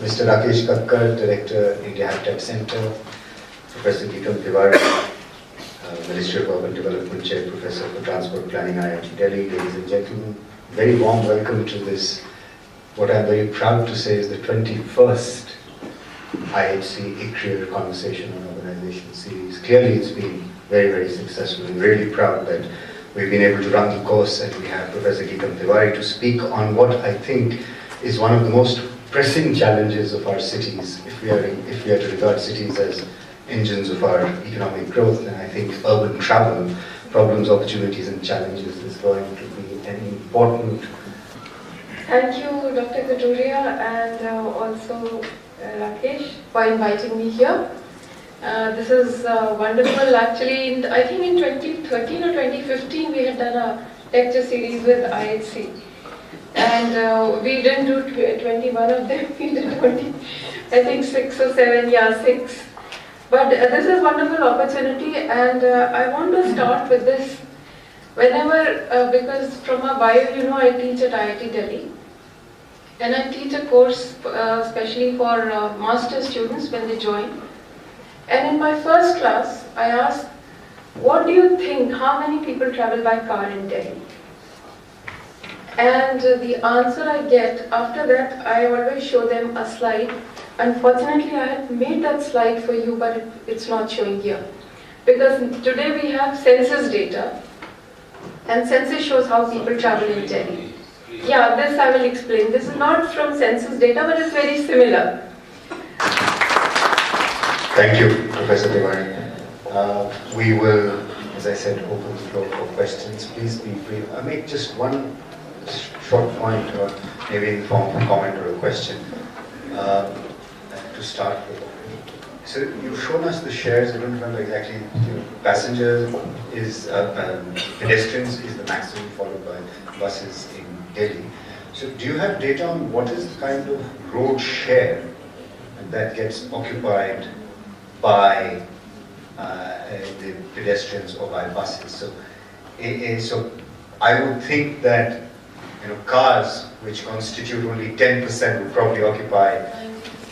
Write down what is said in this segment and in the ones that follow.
Mr. Rakesh Kakkar, Director, India Habitat Center, Professor Geetam Tiwari, Ministry of Urban Development Chair, Professor for Transport Planning, IIT Delhi. Ladies and gentlemen, very warm welcome to this, what I'm very proud to say is the 21st IHC-ICRIER Conversation on Urbanization series. Clearly it's been very, very successful. I'm really proud that we've been able to run the course, and we have Professor Geetam Tiwari to speak on what I think is one of the most pressing challenges of our cities. If we are to regard cities as engines of our economic growth, then I think urban travel, problems, opportunities and challenges is going to be an important... Thank you, Dr. Kaduria, and also Rakesh for inviting me here. This is wonderful. Actually, I think in 2013 or 2015 we had done a lecture series with IHC, and we didn't do 21 of them. We did only, I think, 6 or 7. Yeah, 6. But this is a wonderful opportunity, and I want to start with this. Whenever, because from my bio, you know, I teach at IIT Delhi, and I teach a course especially for master students when they join. And in my first class, I asked, what do you think, how many people travel by car in Delhi? And the answer I get, after that, I always show them a slide. Unfortunately, I had made that slide for you, but it's not showing here. Because today we have census data, and census shows how people travel in Delhi. Yeah, this I will explain. This is not from census data, but it's very similar. Thank you, Professor Tiwari. We will, as I said, open the floor for questions. Please be brief. I'll make just one short point, or maybe in the form of a comment or a question, to start with. So you've shown us the shares. I don't remember exactly. Passengers is pedestrians is the maximum, followed by buses in Delhi. So do you have data on what is the kind of road share that gets occupied by the pedestrians or by buses? So I would think that cars, which constitute only 10%, would probably occupy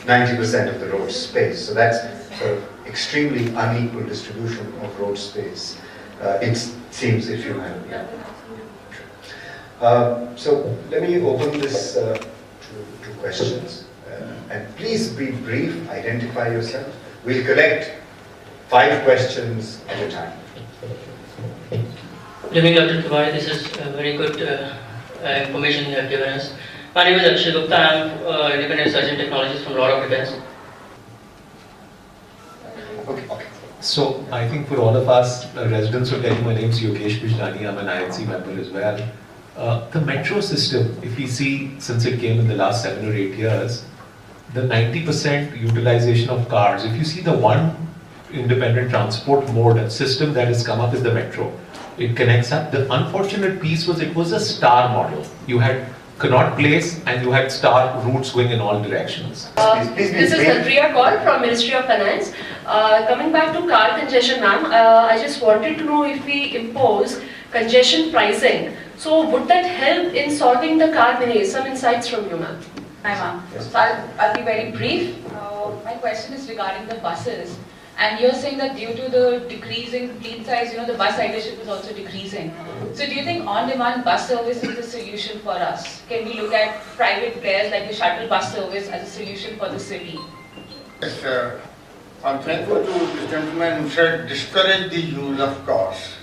90% of the road space. So that's sort of extremely unequal distribution of road space. It seems, if you have. Yeah. So let me open this to questions. And please be brief, identify yourself. We'll collect 5 questions at a time. Good evening, Dr. Tiwari. This is very good information you have given us. My name is Akshay Gupta. I am independent research and technologist from Lord of Defense. Okay. So I think for all of us residents will tell you, my name is Yogesh Bijlani. I'm an IHC member as well. The metro system, if we see since it came in the last 7 or 8 years, the 90% utilization of cars, if you see the one independent transport mode and system that has come up is the metro. It connects up. The unfortunate piece was it was a star model. You had Connaught Place and you had star routes going in all directions. This is Andrea Call from Ministry of Finance. Coming back to car congestion, ma'am, I just wanted to know if we impose congestion pricing, so would that help in solving the car malaise? Some insights from you, ma'am. Hi, ma'am. So I'll be very brief. My question is regarding the buses. And you're saying that due to the decreasing fleet size, the bus ridership is also decreasing. So do you think on-demand bus service is the solution for us? Can we look at private players like the shuttle bus service as a solution for the city? Yes, I'm thankful to the gentleman who said discourage the use of cars.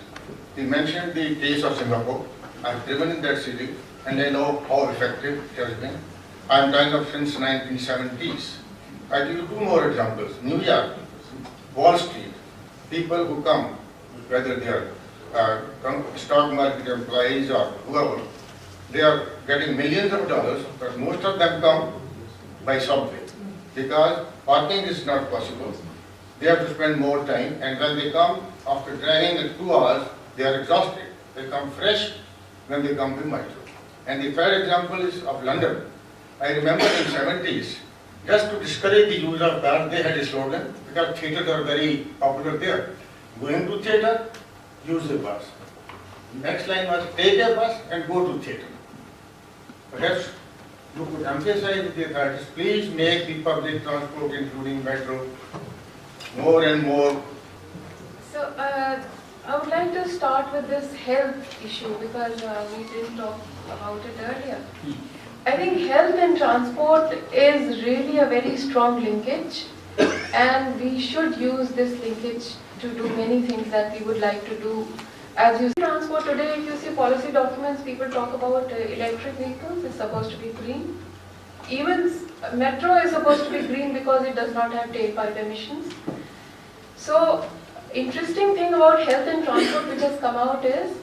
He mentioned the case of Singapore. I've driven in that city and I know how effective it has been. I'm kind of since 1970s. I'll give you 2 more examples. New York, Wall Street, people who come, whether they are stock market employees or whoever, they are getting millions of dollars, but most of them come by subway because parking is not possible. They have to spend more time, and when they come after driving 2 hours, they are exhausted. They come fresh when they come to metro. And the third example is of London. I remember in the 70s, just to discourage the use of cars, they had a slogan, because theatres are very popular there. Going to theatre, use the bus. Next line was take a bus and go to theatre. Perhaps you could emphasize with the authorities, please make the public transport, including metro, more and more. So, I would like to start with this health issue because we didn't talk about it earlier. I think health and transport is really a very strong linkage, and we should use this linkage to do many things that we would like to do. As you see, transport today, if you see policy documents, people talk about electric vehicles, it's supposed to be green. Even metro is supposed to be green because it does not have tailpipe emissions. So, interesting thing about health and transport which has come out is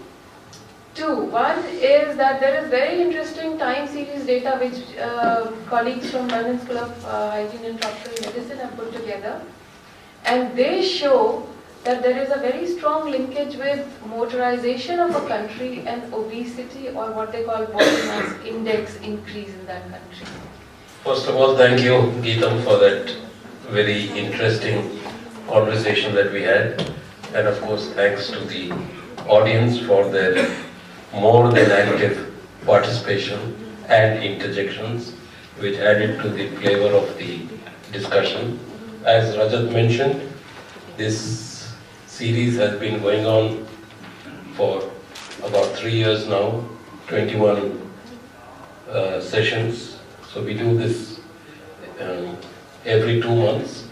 two. One is that there is very interesting time series data which colleagues from London School of Hygiene and Tropical Medicine have put together, and they show that there is a very strong linkage with motorization of a country and obesity, or what they call body mass index increase in that country. First of all, thank you, Geetam, for that very interesting conversation that we had. And of course, thanks to the audience for their more than active participation and interjections, which added to the flavor of the discussion. As Rajat mentioned, this series has been going on for about 3 years now, 21 sessions. So we do this every 2 months.